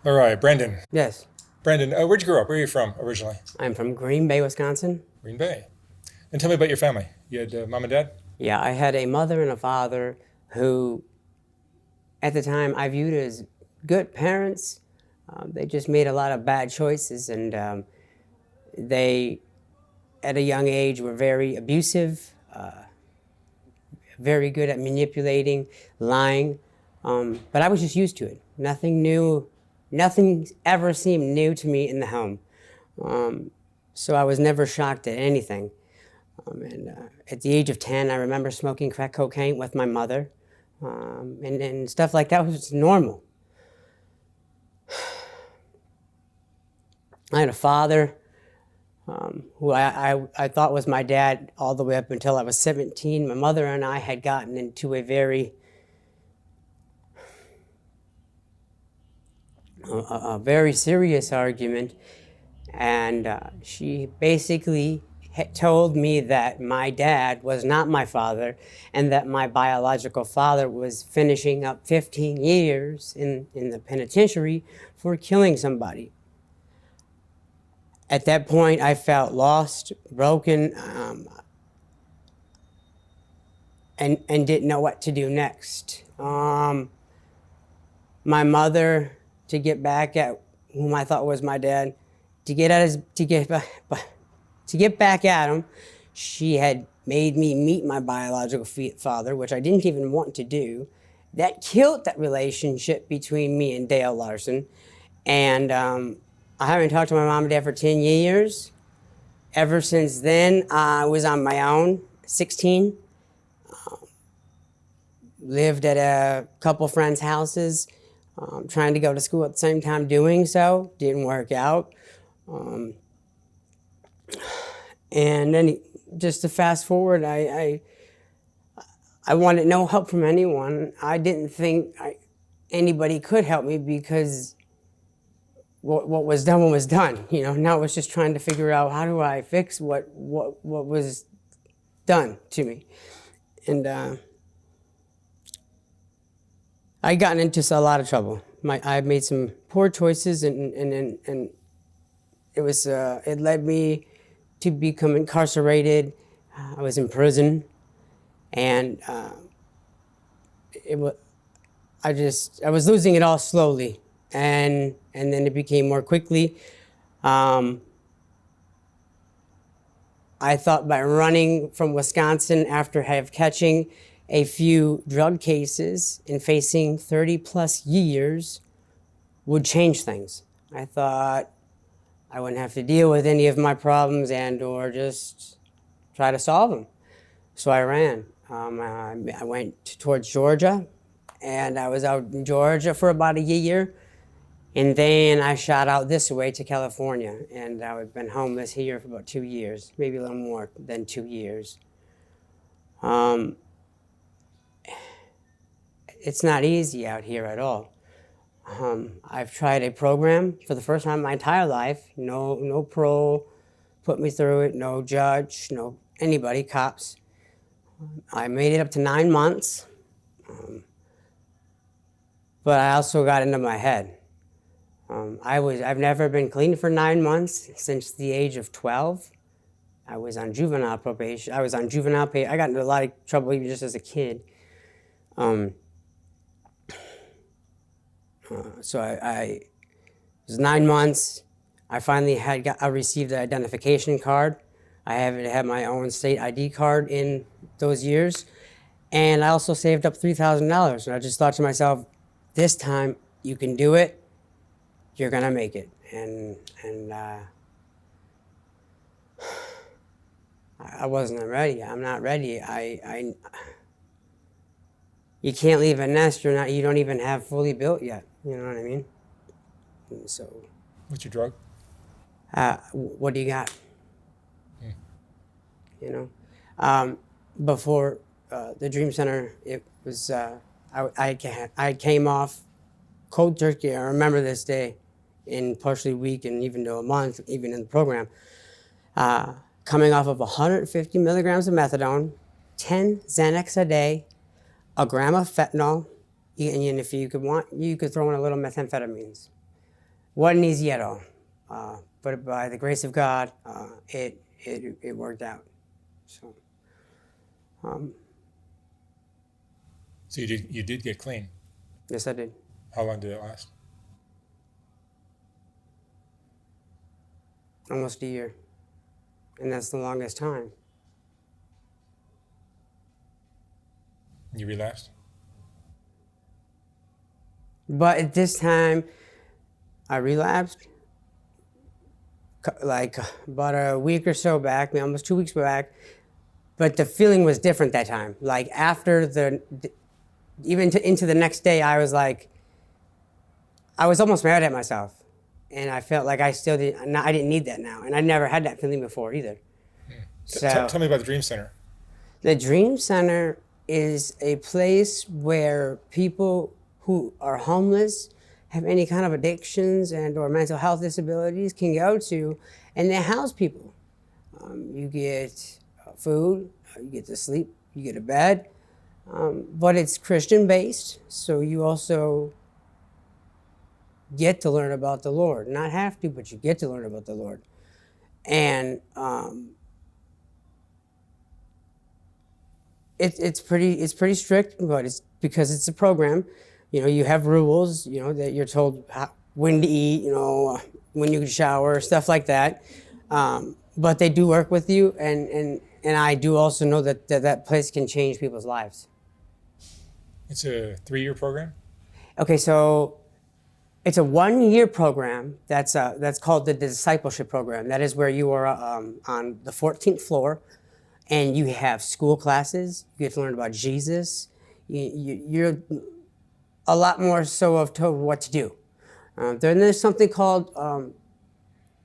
All right, Brendan. Yes, Brendan, where'd you grow up? Where are you from originally? I'm from Green Bay, Wisconsin. Green Bay. And tell me about your family. You had mom and dad? Yeah, I had a mother and a father who, at the time, I viewed as good parents. They just made a lot of bad choices, and they, at a young age, were very abusive, very good at manipulating, lying. But I was just used to it. Nothing new, nothing ever seemed new to me in the home. So I was never shocked at anything. And at the age of 10, I remember smoking crack cocaine with my mother. And stuff like that was normal. I had a father who I thought was my dad all the way up until I was 17. My mother and I had gotten into a very serious argument, and she basically told me that my dad was not my father and that my biological father was finishing up 15 years in the penitentiary for killing somebody. At that point, I felt lost, broken, and didn't know what to do next. My mother, to get back at whom I thought was my dad, to get back at him, she had made me meet my biological father, which I didn't even want to do. That killed that relationship between me and Dale Larson. And I haven't talked to my mom and dad for 10 years. Ever since then, I was on my own, 16. Lived at a couple friends' houses, trying to go to school at the same time doing so. Didn't work out. And then just to fast forward, I wanted no help from anyone. I didn't think anybody could help me because what was done was done. You know, now I was just trying to figure out how do I fix what was done to me. And I gotten into a lot of trouble. I made some poor choices, and it led me to become incarcerated. I was in prison, and it was I was losing it all slowly, and then it became more quickly. I thought by running from Wisconsin after catching a few drug cases and facing 30 plus years would change things. I thought I wouldn't have to deal with any of my problems and or just try to solve them. So I ran. I went towards Georgia, and I was out in Georgia for about a year. And then I shot out this way to California, and I've been homeless here for about 2 years, maybe a little more than 2 years. It's not easy out here at all. I've tried a program for the first time in my entire life. No pro put me through it, no judge, no anybody, cops. I made it up to 9 months, but I also got into my head. I've never been clean for 9 months since the age of 12. I was on juvenile probation. I was on juvenile pay. I got into a lot of trouble even just as a kid. So it was 9 months. I finally I received the identification card. I haven't had my own state ID card in those years. And I also saved up $3,000. And I just thought to myself, this time you can do it. You're gonna make it. And I wasn't ready. I'm not ready. You can't leave a nest you don't even have fully built yet. You know what I mean? And so, What's your drug? what do you got? You know, before the Dream Center, it was I came off cold turkey. I remember this day, in partially a week and even to a month, even in the program, coming off of 150 milligrams of methadone, 10 Xanax a day, a gram of fentanyl, and if you could throw in a little methamphetamines. Wasn't easy at all, but by the grace of God, it worked out. So, So you did get clean. yes, I did. How long did it last? Almost a year, and that's the longest time. You relapsed? But at this time, I relapsed. Like about a week or so back, almost 2 weeks back. But the feeling was different that time. Like after into the next day, I was like, I was almost mad at myself, and I felt like I didn't need that now, and I never had that feeling before either. So Tell me about the Dream Center. the Dream Center is a place where people who are homeless, have any kind of addictions and or mental health disabilities can go to, and they house people. You get food, you get to sleep, you get a bed, but it's Christian based, so you also get to learn about the Lord. Not have to, but you get to learn about the Lord. And it's pretty strict, but it's because it's a program. You know, you have rules, you know, that you're told when to eat, you know, when you can shower, stuff like that. But they do work with you, and I do also know that place can change people's lives. It's a 3-year program? Okay, so it's a 1-year program that's called the discipleship program. That is where you are on the 14th floor, and you have school classes. You get to learn about Jesus. You're a lot more so of told what to do. Then there's something called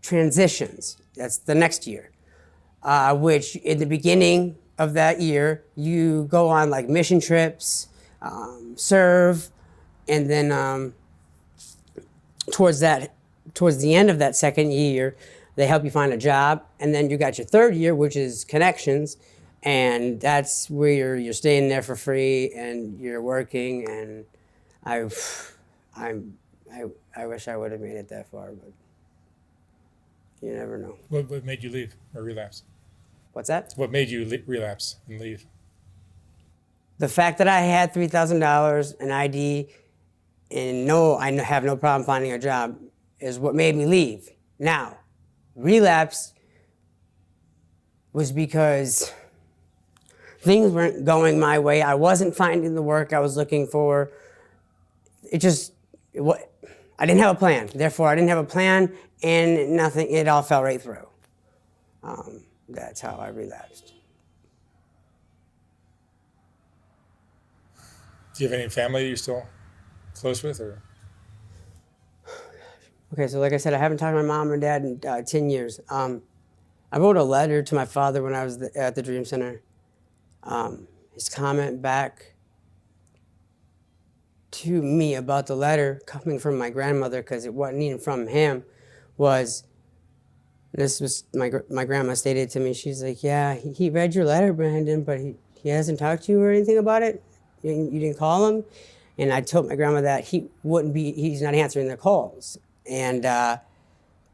transitions. That's the next year, which in the beginning of that year, you go on like mission trips, serve, and then towards the end of that second year, they help you find a job, and then you got your third year, which is connections, and that's where you're staying there for free and you're working. And I wish I would have made it that far, but you never know. What made you leave or relapse? What's that? What made you relapse and leave? The fact that I had $3,000, an ID, and I have no problem finding a job is what made me leave. Now, relapse was because things weren't going my way. I wasn't finding the work I was looking for. I didn't have a plan. Therefore, I didn't have a plan, and nothing. It all fell right through. That's how I relapsed. Do you have any family you're still close with, or? Okay, so like I said, I haven't talked to my mom and dad in 10 years. I wrote a letter to my father when I was at the Dream Center. His comment back to me about the letter coming from my grandmother, because it wasn't even from him, was, this was my grandma stated to me, she's like, yeah, he read your letter, Brandon, but he hasn't talked to you or anything about it? You didn't call him? And I told my grandma that he's not answering their calls. And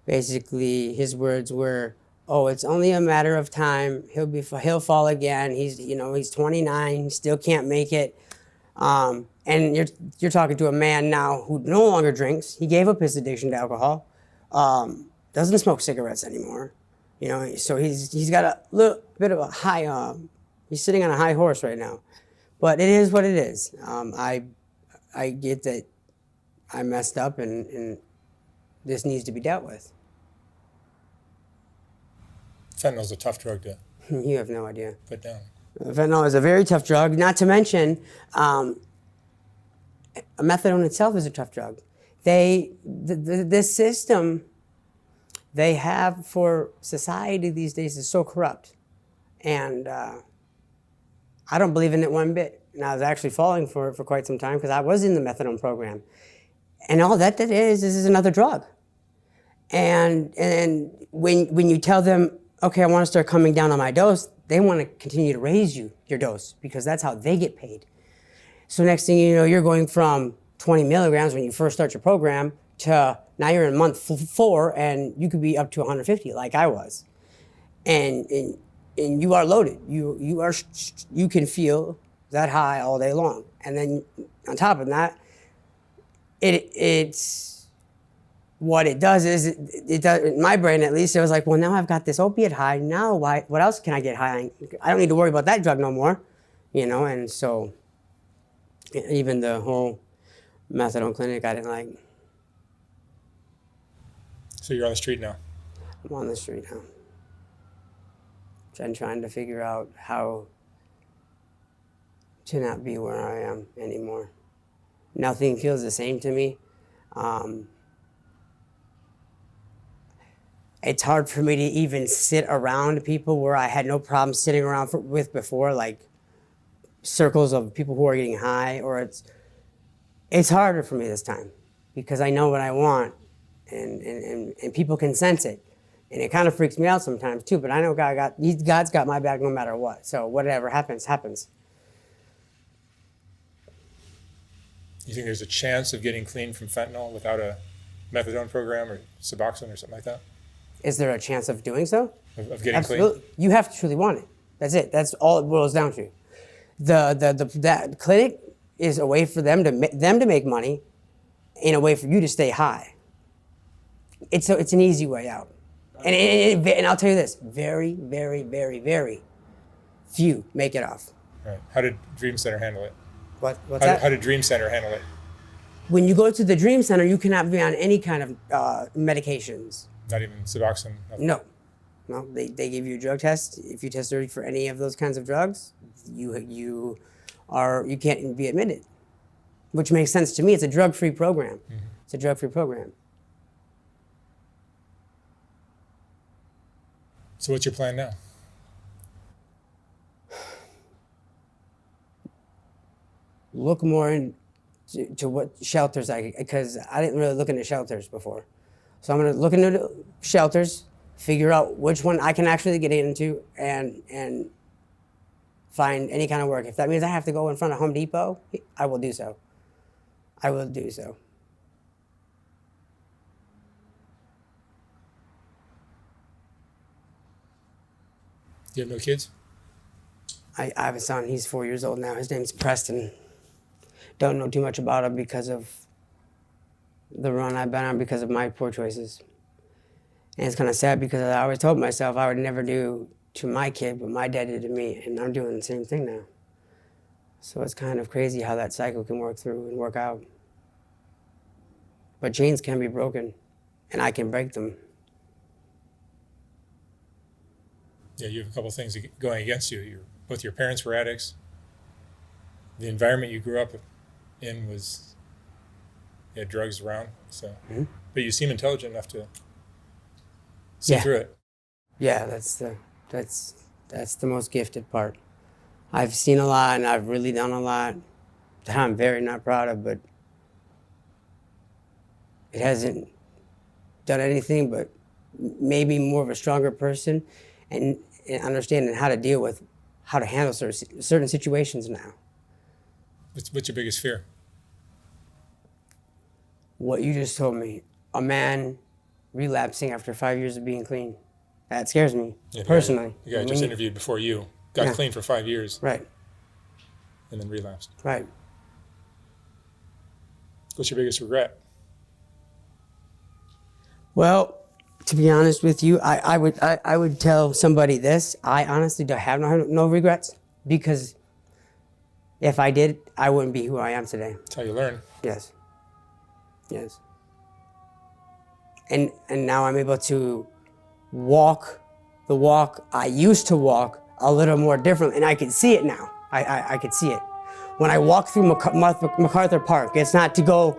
basically his words were, oh, it's only a matter of time. He'll fall again. He's 29, he still can't make it. And you're talking to a man now who no longer drinks. He gave up his addiction to alcohol. Doesn't smoke cigarettes anymore. You know, so he's got a little bit of a high. He's sitting on a high horse right now, but it is what it is. I get that I messed up, and this needs to be dealt with. Fentanyl's a tough drug to You have no idea. put down. Fentanyl is a very tough drug, not to mention methadone itself is a tough drug. This system they have for society these days is so corrupt. And I don't believe in it one bit. And I was actually falling for it for quite some time because I was in the methadone program. And all that is another drug. And when you tell them, okay, I want to start coming down on my dose, they want to continue to raise your dose because that's how they get paid. So next thing you know, you're going from 20 milligrams when you first start your program to now you're in month 4 and you could be up to 150 like I was. And you are loaded. You can feel that high all day long. And then on top of that, it's what it does is it does in my brain at least. It was like, well, now I've got this opiate high. Now what else can I get high on? I don't need to worry about that drug no more, you know. And so even the whole methadone clinic, I didn't like. So you're on the street now. I'm on the street now. And trying to figure out how to not be where I am anymore. Nothing feels the same to me. It's hard for me to even sit around people where I had no problem sitting around with before, like circles of people who are getting high, or it's harder for me this time because I know what I want and people can sense it. And it kind of freaks me out sometimes too, but I know God's got my back no matter what. So whatever happens, happens. You think there's a chance of getting clean from fentanyl without a methadone program or Suboxone or something like that? Is there a chance of doing so? Of getting Absolutely. clean? You have to truly want it. That's it. That's all it boils down to. That clinic is a way for them to make money, and a way for you to stay high. It's an easy way out. And I'll tell you this, very, very, very, very few make it off. Right. How did Dream Center handle it? What's that? How did Dream Center handle it? When you go to the Dream Center, you cannot be on any kind of medications. Not even Suboxone? Nothing. No, they give you a drug test. If you test for any of those kinds of drugs, you can't even be admitted, which makes sense to me. It's a drug-free program. Mm-hmm. It's a drug-free program. So what's your plan now? Look more into what shelters because I didn't really look into shelters before. So I'm going to look into shelters, figure out which one I can actually get into, and find any kind of work. If that means I have to go in front of Home Depot, I will do so. I will do so. You have no kids? I have a son. He's 4 years old now. His name's Preston. Don't know too much about him because of the run I've been on because of my poor choices. And it's kind of sad because I always told myself I would never do to my kid what my dad did to me, and I'm doing the same thing now. So it's kind of crazy how that cycle can work through and work out. But chains can be broken, and I can break them. Yeah, you have a couple of things going against you. Both your parents were addicts. The environment you grew up in was, you had drugs around. So, mm-hmm. But you seem intelligent enough to see through it. Yeah, that's the most gifted part. I've seen a lot, and I've really done a lot that I'm very not proud of, but it hasn't done anything but maybe more of a stronger person and understanding how to handle certain situations now. What's your biggest fear? What you just told me, a man relapsing after 5 years of being clean. That scares me, personally. The guy I just interviewed before you got clean for 5 years. Right. And then relapsed. Right. What's your biggest regret? Well, to be honest with you, I would tell somebody this. I honestly don't have no regrets, because if I did, I wouldn't be who I am today. That's how you learn. Yes. Yes. And now I'm able to walk the walk I used to walk a little more differently, and I can see it now. I could see it. When I walk through MacArthur Park, it's not to go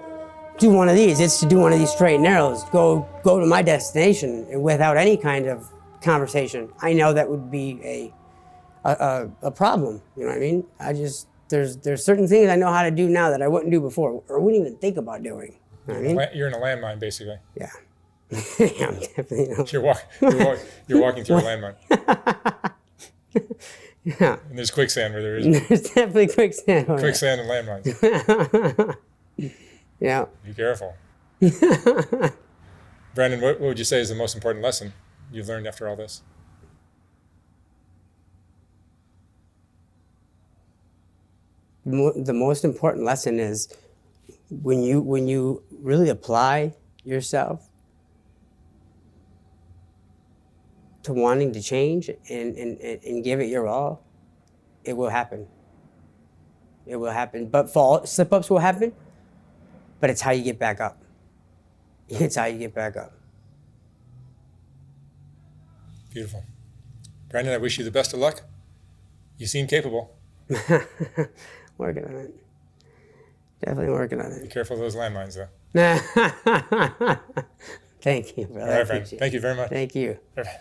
do one of these, it's to do one of these straight and narrows, go to my destination without any kind of conversation. I know that would be a problem, you know what I mean? There's certain things I know how to do now that I wouldn't do before, or wouldn't even think about doing. You know what I mean? You're in a landmine, basically. Yeah. Yeah, I'm definitely. You're walking through a landmine. Yeah. And there's quicksand where there isn't. There's definitely quicksand. Quicksand and landmines. Yeah. Be careful. Brandon, what would you say is the most important lesson you've learned after all this? The most important lesson is when you really apply yourself to wanting to change and give it your all, it will happen. It will happen. But slip-ups will happen, but it's how you get back up. It's how you get back up. Beautiful. Brandon, I wish you the best of luck. You seem capable. Working on it. Definitely working on Be it. careful of those landmines, though. Thank you, brother. All right, friend. Thank you very much. Thank you. All right.